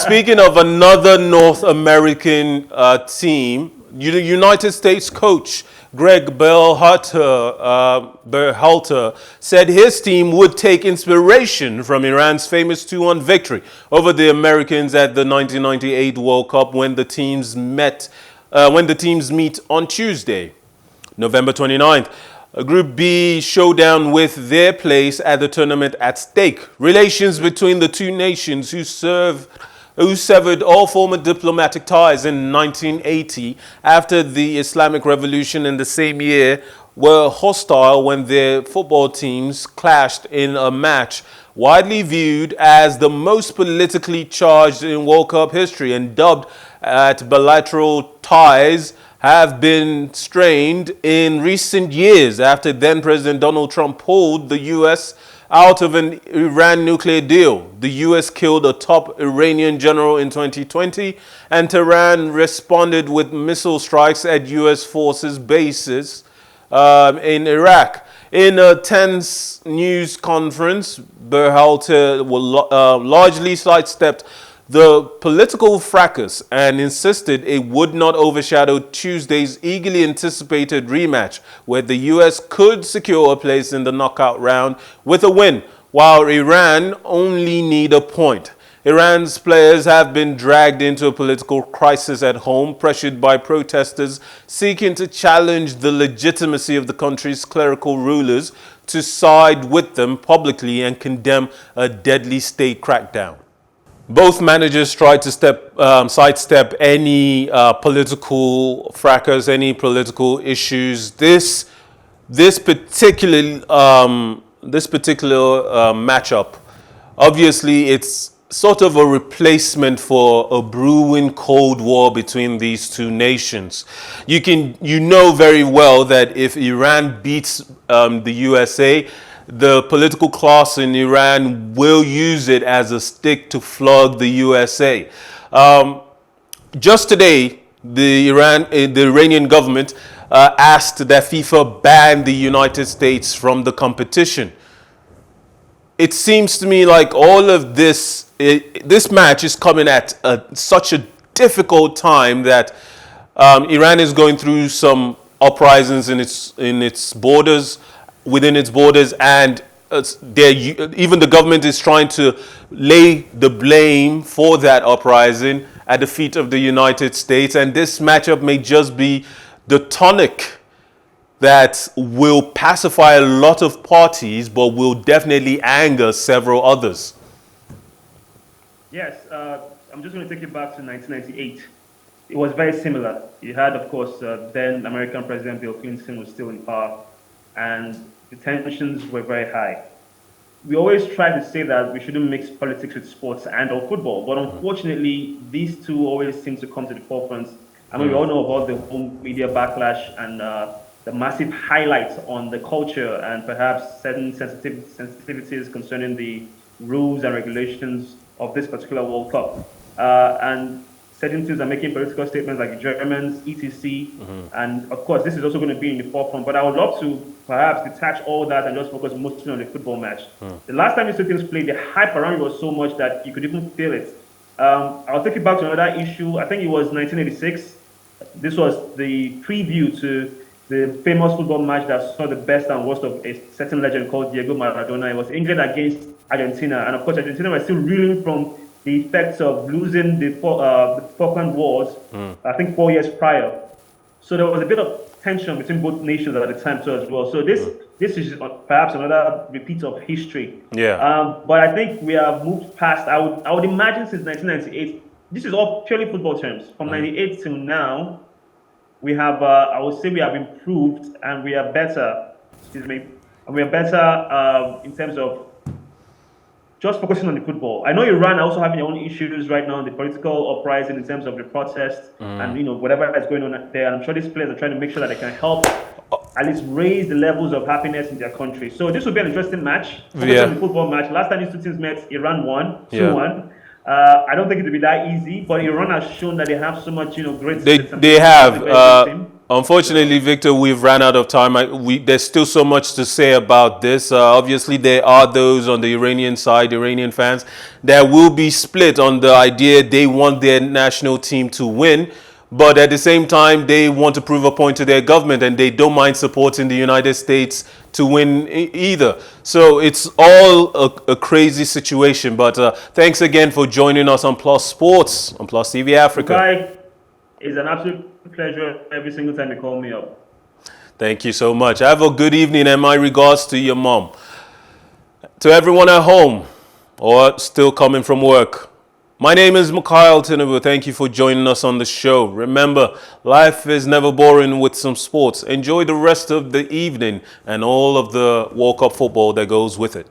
speaking of another North American team, United States coach Gregg Berhalter said his team would take inspiration from Iran's famous 2-1 victory over the Americans at the 1998 World Cup when the teams meet on Tuesday, November 29th. A Group B showdown with their place at the tournament at stake. Relations between the two nations who severed all former diplomatic ties in 1980 after the Islamic Revolution in the same year were hostile when their football teams clashed in a match widely viewed as the most politically charged in World Cup history and dubbed at bilateral ties have been strained in recent years after then-President Donald Trump pulled the U.S. out of an Iran nuclear deal. The U.S. killed a top Iranian general in 2020, and Tehran responded with missile strikes at U.S. forces bases in Iraq. In a tense news conference, Berhalter largely sidestepped the political fracas and insisted it would not overshadow Tuesday's eagerly anticipated rematch, where the U.S. could secure a place in the knockout round with a win, while Iran only need a point. Iran's players have been dragged into a political crisis at home, pressured by protesters seeking to challenge the legitimacy of the country's clerical rulers to side with them publicly and condemn a deadly state crackdown. Both managers tried to sidestep any political fracas, any political issues. This particular matchup, obviously, it's sort of a replacement for a brewing Cold War between these two nations. You know very well that if Iran beats the USA, the political class in Iran will use it as a stick to flog the USA. Just today, the Iranian government asked that FIFA ban the United States from the competition. It seems to me like all of this match is coming at such a difficult time that Iran is going through some uprisings within its borders, and even the government is trying to lay the blame for that uprising at the feet of the United States. And this matchup may just be the tonic that will pacify a lot of parties, but will definitely anger several others. Yes, I'm just going to take you back to 1998. It was very similar. You had, of course, then American President Bill Clinton was still in power, and the tensions were very high. We always try to say that we shouldn't mix politics with sports and or football, but unfortunately, these two always seem to come to the forefront. I mean, we all know about the home media backlash and the massive highlights on the culture and perhaps certain sensitivities concerning the rules and regulations of this particular World Cup. And certain teams are making political statements like the Germans, etc. And of course, this is also going to be in the forefront. But I would love to perhaps detach all that and just focus mostly on the football match. The last time these two teams played, the hype around it was so much that you could even feel it. I'll take you back to another issue. I think it was 1986. This was the preview to the famous football match that saw the best and worst of a certain legend called Diego Maradona. It was England against Argentina. And of course, Argentina was still reeling from the effects of losing the Falkland Wars, I think 4 years prior. So there was a bit of tension between both nations at the time too as well. So this is perhaps another repeat of history. Yeah. But I think we have moved past. I would imagine since 1998, this is all purely football terms. From 98 till now, we have I would say we have improved and we are better. Excuse me. And we are better in terms of just focusing on the football. I know Iran are also having their own issues right now, the political uprising in terms of the protests and whatever is going on there. And I'm sure these players are trying to make sure that they can help at least raise the levels of happiness in their country. So this will be an interesting match. Focusing on the football match. Last time these two teams met, Iran won 2-1. I don't think it will be that easy, but Iran has shown that they have so much, great. They have. Unfortunately, Victor, we've ran out of time. There's still so much to say about this. Obviously, there are those on the Iranian side, Iranian fans, that will be split on the idea they want their national team to win. But at the same time, they want to prove a point to their government, and they don't mind supporting the United States to win either. So it's all a crazy situation. But thanks again for joining us on Plus Sports, on Plus TV Africa. Bye. It's an absolute pleasure every single time you call me up. Thank you so much. Have a good evening, and my regards to your mom. To everyone at home or still coming from work, my name is Mikhail Tinubu. Thank you for joining us on the show. Remember, life is never boring with some sports. Enjoy the rest of the evening and all of the World Cup football that goes with it.